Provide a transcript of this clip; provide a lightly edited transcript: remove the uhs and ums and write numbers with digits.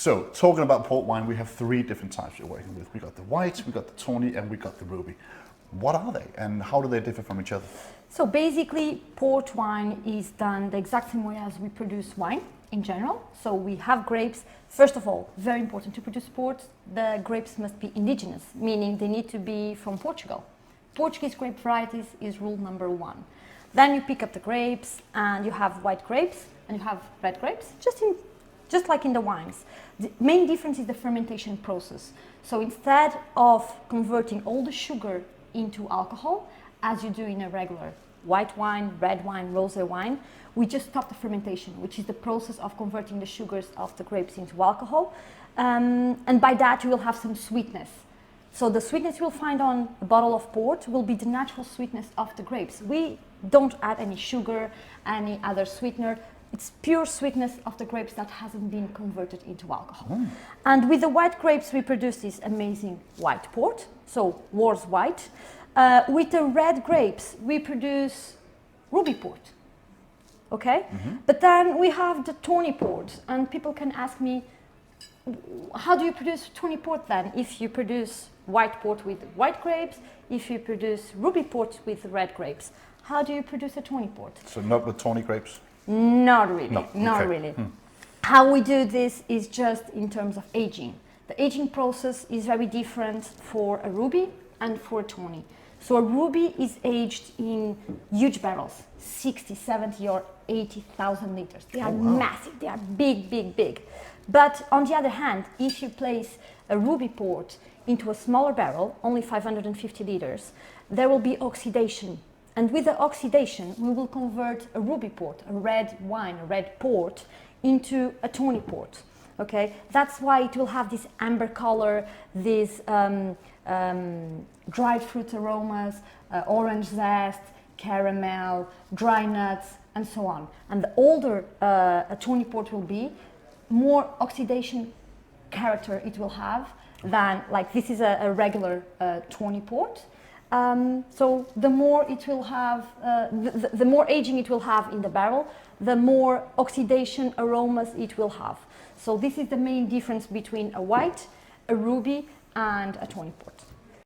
So, talking about port wine, we have 3 different types you're working with. We got the white, we got the tawny, and we got the ruby. What are they, and how do they differ from each other? So basically, port wine is done the exact same way as we produce wine in general. So we have grapes. First of all, very important to produce port, the grapes must be indigenous, meaning they need to be from Portugal. Portuguese grape varieties is rule number 1. Then you pick up the grapes, and you have white grapes, and you have red grapes, just like in the wines. The main difference is the fermentation process. So instead of converting all the sugar into alcohol, as you do in a regular white wine, red wine, rosé wine, we just stop the fermentation, which is the process of converting the sugars of the grapes into alcohol. And by that, you will have some sweetness. So the sweetness you will find on a bottle of port will be the natural sweetness of the grapes. We don't add any sugar, any other sweetener. It's pure sweetness of the grapes that hasn't been converted into alcohol. And with the white grapes, we produce this amazing white port, so Warre's white. With the red grapes, we produce ruby port. Okay? But then we have the tawny port, and people can ask me, how do you produce tawny port then? If you produce white port with white grapes, if you produce ruby port with red grapes, how do you produce a tawny port? So not with tawny grapes? Not really, no. not okay. really. How we do this is just in terms of aging. The aging process is very different for a ruby and for a tawny. So a ruby is aged in huge barrels, 60, 70 or 80,000 liters. They are massive, they are big, big, big. But on the other hand, if you place a ruby port into a smaller barrel, only 550 liters, there will be oxidation. And with the oxidation, we will convert a ruby port, a red wine, a red port, into a tawny port. Okay, that's why it will have this amber color, this dried fruit aromas, orange zest, caramel, dry nuts, and so on. And the older a tawny port will be, more oxidation character it will have than, like this is a regular tawny port. So the more it will have, the more aging it will have in the barrel, the more oxidation aromas it will have. So this is the main difference between a white, a ruby, and a tawny port.